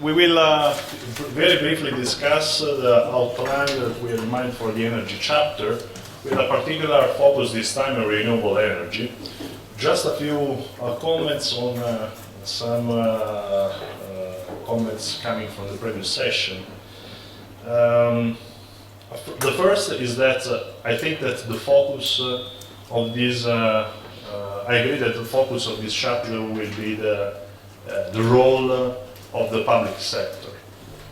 We will very briefly discuss the outline that we have in mind for the energy chapter, with a particular focus this time on renewable energy. Just a few comments on some comments coming from the previous session. The first is that I think that the focus of this, I agree that the focus of this chapter will be the role of the public sector.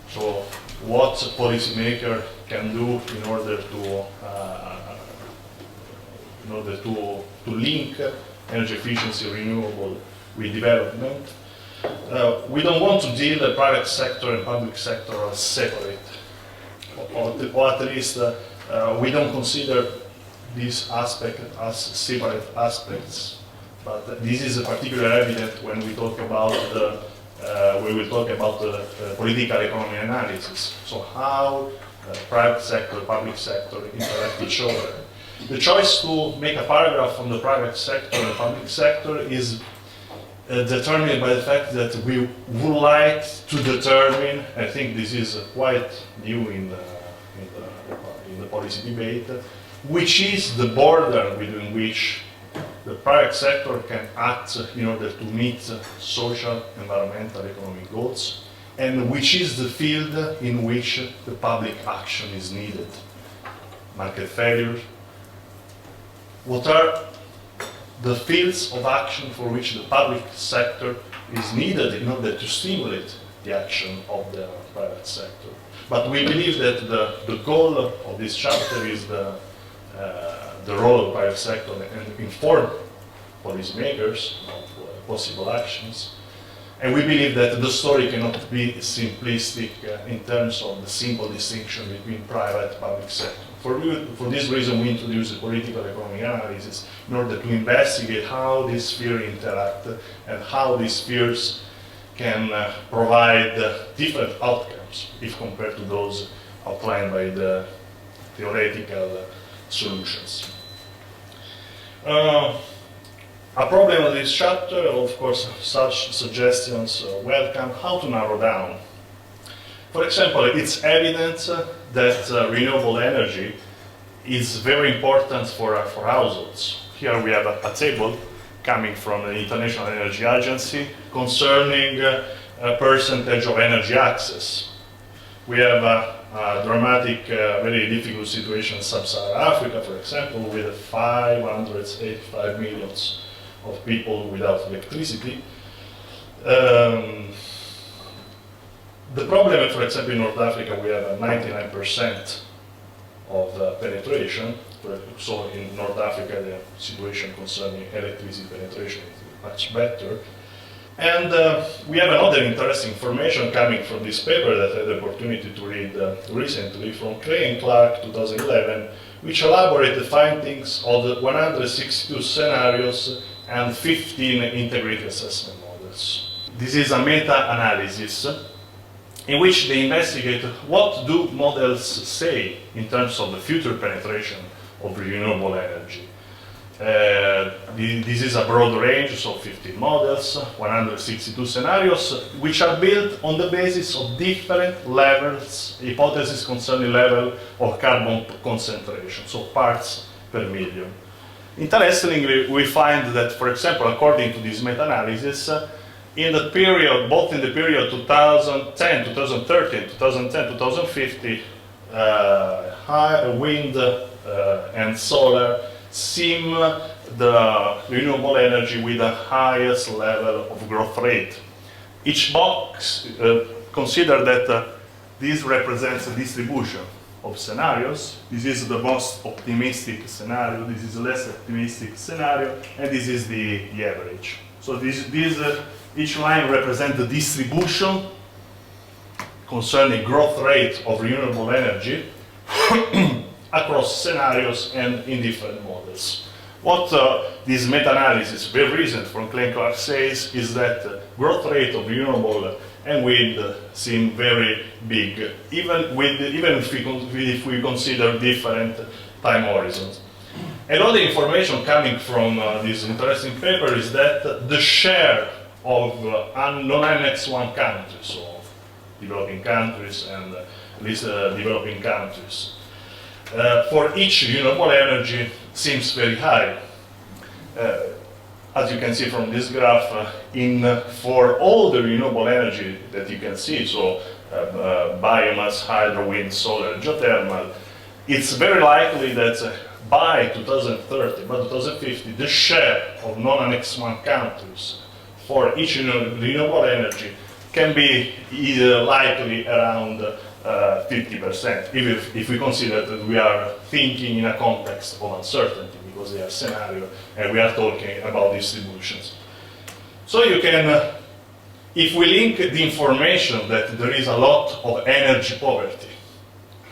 So what a policymaker can do in order to link energy efficiency, renewable with development. We don't want to deal the private sector and public sector as separate, or at least we don't consider this aspect as separate aspects. But this is particularly evident when we talk about the political economy analysis. So how private sector, public sector interact with each other. The choice to make a paragraph on the private sector and public sector is determined by the fact that we would like to determine, I think this is quite new in the policy debate, which is the border within which the private sector can act in order to meet social, environmental, economic goals, and which is the field in which the public action is needed. Market failure. What are the fields of action for which the public sector is needed in order to stimulate the action of the private sector? But we believe that the goal of this chapter is the role of the private sector and inform policymakers of possible actions. And we believe that the story cannot be simplistic in terms of the simple distinction between private and public sector. For this reason, we introduce a political economic analysis in order to investigate how these spheres interact and how these spheres can provide different outcomes if compared to those outlined by the theoretical solutions. A problem of this chapter, of course, such suggestions welcome. How to narrow down? For example, it's evident that renewable energy is very important for households. Here we have a table coming from the International Energy Agency concerning a percentage of energy access. We have a dramatic, very difficult situation in Sub-Saharan Africa, for example, with 585 million of people without electricity. The problem, for example, in North Africa, we have a 99% of penetration. So in North Africa, the situation concerning electricity penetration is much better. And we have another interesting information coming from this paper that I had the opportunity to read recently from Clay and Clark 2011, which elaborated the findings of the 162 scenarios and 15 integrated assessment models. This is a meta-analysis in which they investigate what do models say in terms of the future penetration of renewable energy. This is a broad range, so 15 models, 162 scenarios, which are built on the basis of different levels, hypotheses concerning level of carbon concentration, so parts per million. Interestingly, we find that, for example, according to this meta-analysis, in the period, both in the period 2010, 2030, and 2010, 2050, high wind and solar seem the renewable energy with the highest level of growth rate. Each box consider that this represents a distribution of scenarios. This is the most optimistic scenario, this is the less optimistic scenario, and this is the average. So each line represents the distribution concerning growth rate of renewable energy across scenarios and in different models. What this meta-analysis, very recent from Clay and Clark, says is that growth rate of renewable and wind seem very big, even if we consider different time horizons. Another information coming from this interesting paper is that the share of non-Annex 1 countries, so developing countries and least developing countries. For each renewable energy seems very high. As you can see from this graph, for all the renewable energy that you can see, so biomass, hydro, wind, solar, geothermal, it's very likely that by 2030, by 2050, the share of non-Annex 1 countries for each renewable energy can be likely around 50%, even if we consider that we are thinking in a context of uncertainty, because they are scenario and we are talking about distributions. So you can, if we link the information that there is a lot of energy poverty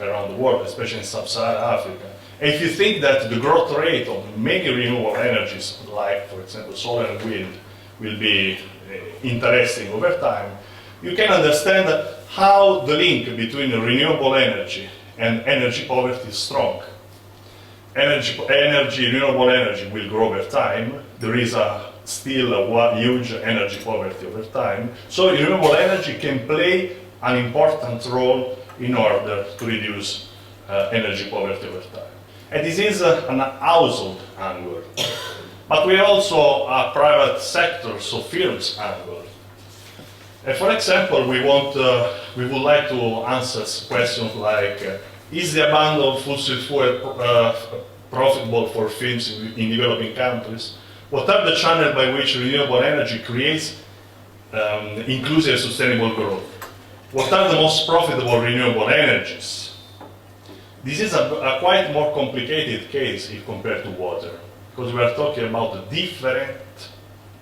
around the world, especially in sub-Saharan Africa, and if you think that the growth rate of many renewable energies, like for example solar and wind, will be interesting over time, you can understand how the link between renewable energy and energy poverty is strong. Renewable energy will grow over time. There is still a huge energy poverty over time. So renewable energy can play an important role in order to reduce energy poverty over time. And this is an household angle. But we also a private sector, so firms angle. For example, we would like to answer questions like, is the ban of fossil fuel profitable for firms in developing countries? What are the channels by which renewable energy creates inclusive sustainable growth? What are the most profitable renewable energies? This is a quite more complicated case if compared to water, because we are talking about different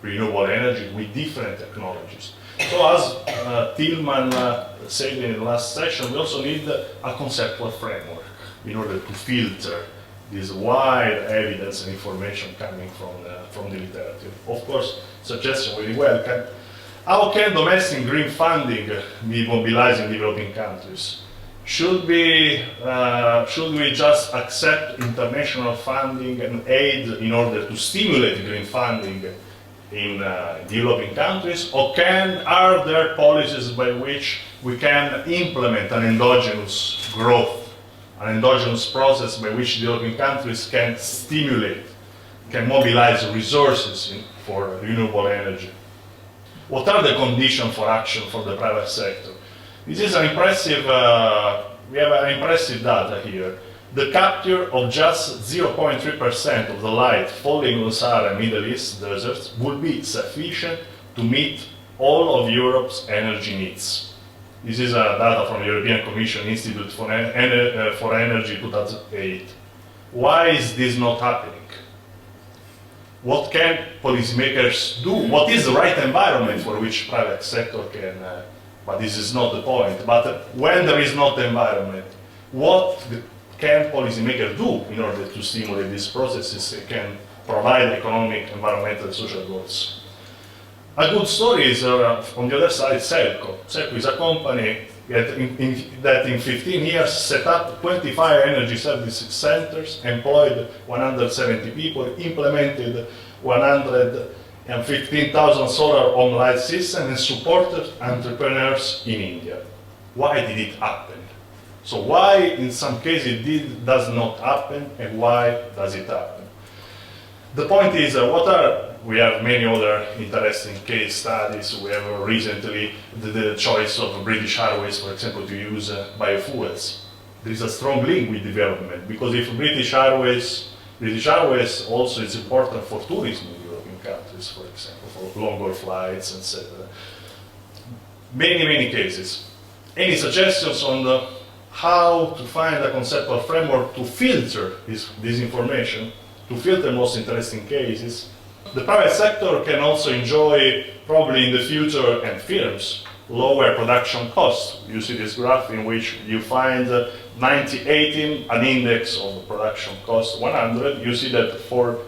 renewable energy with different technologies. So as Tillman said in the last session, we also need a conceptual framework in order to filter this wide evidence and information coming from the literature. Of course, suggestion very welcome. How can domestic green funding be mobilized in developing countries? Should we just accept international funding and aid in order to stimulate green funding in developing countries, or are there policies by which we can implement an endogenous growth, an endogenous process by which developing countries can stimulate, can mobilize resources for renewable energy? What are the conditions for action for the private sector? This is an impressive, we have an impressive data here. The capture of just 0.3% of the light falling on Sahara and Middle East deserts would be sufficient to meet all of Europe's energy needs. This is data from the European Commission Institute for Energy 2008. Why is this not happening? What can policymakers do? What is the right environment for which private sector can, but this is not the point, but when there is not the environment, what can policymakers do in order to stimulate these processes and can provide economic, environmental, and social goals? A good story is, on the other side, Selco. Selco is a company that in 15 years set up 25 energy services centers, employed 170 people, implemented 115,000 solar home light systems, and supported entrepreneurs in India. Why did it happen? So why in some cases it does not happen, and why does it happen? The point is, we have many other interesting case studies. We have recently the choice of British Airways, for example, to use biofuels. There is a strong link with development, because if British Airways also is important for tourism in developing countries, for example, for longer flights, etc. Many cases. Any suggestions on how to find a conceptual framework to filter this information, to filter most interesting cases? The private sector can also enjoy, probably in the future, and firms, lower production costs. You see this graph in which you find 90-18, an index of production cost 100. You see that for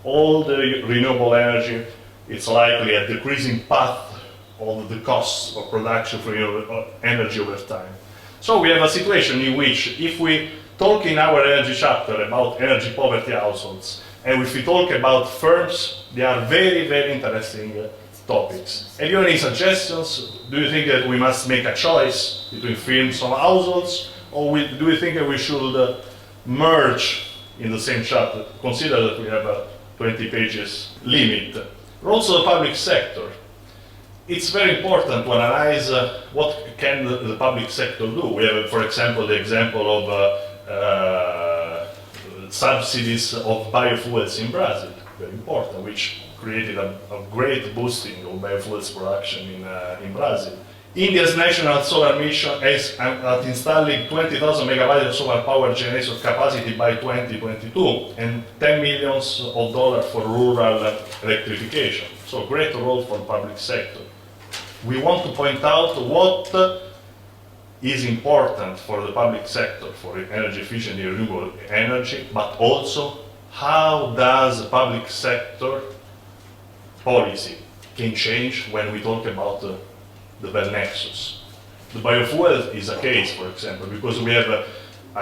all the renewable energy, it's likely a decreasing path of the costs of production for renewable energy over time. So we have a situation in which, if we talk in our energy chapter about energy poverty households, and if we talk about firms, they are very interesting topics. Have you any suggestions? Do you think that we must make a choice between firms or households, or do you think that we should merge in the same chapter? Consider that we have a 20 pages limit. Also the public sector. It's very important to analyze what can the public sector do. We have, for example, the example of subsidies of biofuels in Brazil, very important, which created a great boosting of biofuels production in Brazil. India's national solar mission is at installing 20,000 megawatt of solar power generation capacity by 2022 and $10 million for rural electrification. So great role for the public sector. We want to point out what is important for the public sector, for energy efficient and renewable energy, but also how does the public sector policy can change when we talk about the Bell Nexus. The biofuel is a case, for example, because we have a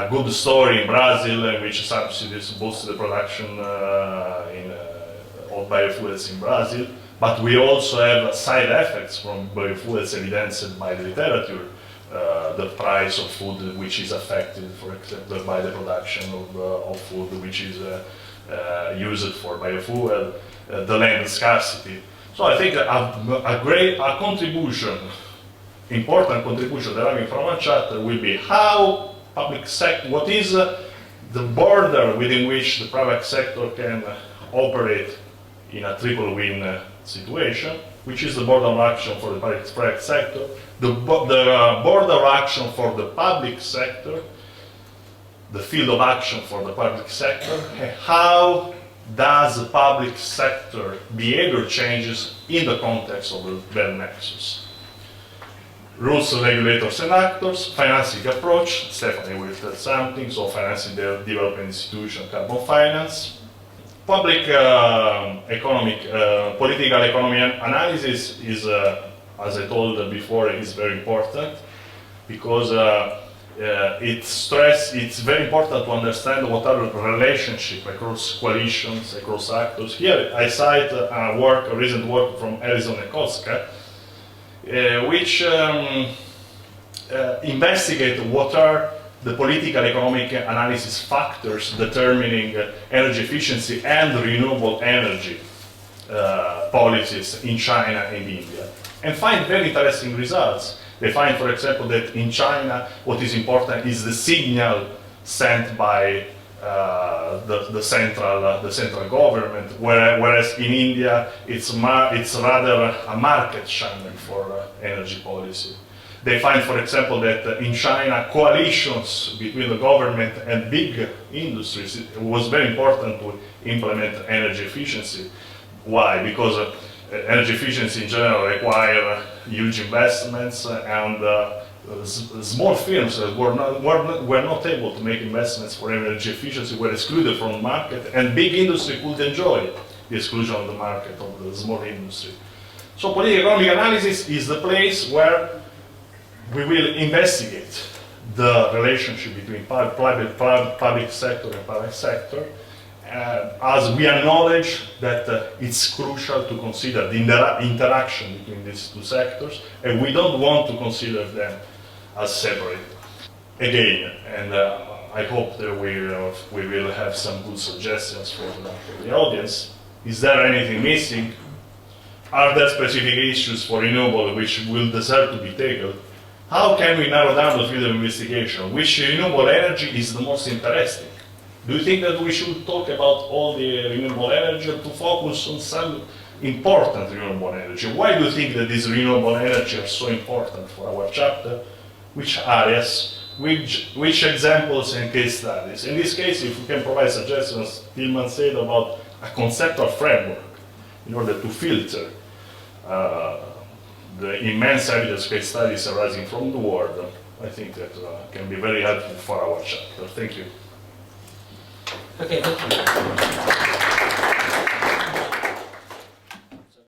good story in Brazil in which subsidies boost the production of biofuels in Brazil, but we also have side effects from biofuels evidenced by the literature. The price of food which is affected, for example, by the production of food which is used for biofuel, the land scarcity. So I think a contribution, important contribution deriving from a chapter will be how public sector, what is the border within which the private sector can operate in a triple win situation, which is the border of action for the private sector, the border of action for the public sector, the field of action for the public sector, and how does the public sector behavior changes in the context of the Bell Nexus. Rules, regulators and actors, financing approach, Stephanie will tell something, so financing the development institution, carbon finance. Public political economy analysis is, as I told before, is very important because it's very important to understand what are the relationships across coalitions, across actors. Here I cite a recent work from Harrison and Koska, which investigate what are the political economic analysis factors determining energy efficiency and renewable energy policies in China and India, and find very interesting results. They find, for example, that in China what is important is the signal sent by the central government, whereas in India it's rather a market channel for energy policy. They find, for example, that in China coalitions between the government and big industries was very important to implement energy efficiency. Why? Because energy efficiency in general require huge investments, and small firms that were not able to make investments for energy efficiency were excluded from the market, and big industry could enjoy the exclusion of the market of the small industry. So political economic analysis is the place where we will investigate the relationship between public sector and private sector, as we acknowledge that it's crucial to consider the interaction between these two sectors, and we don't want to consider them as separate. Again, and I hope that we will have some good suggestions for the audience. Is there anything missing? Are there specific issues for renewable which will deserve to be tackled? How can we narrow down the field of investigation? Which renewable energy is the most interesting? Do you think that we should talk about all the renewable energy to focus on some important renewable energy? Why do you think that these renewable energy are so important for our chapter? Which areas? Which examples and case studies? In this case, if we can provide suggestions, Tillman said about a conceptual framework in order to filter the immense evidence case studies arising from the world, I think that can be very helpful for our chapter. Thank you. Okay, thank you.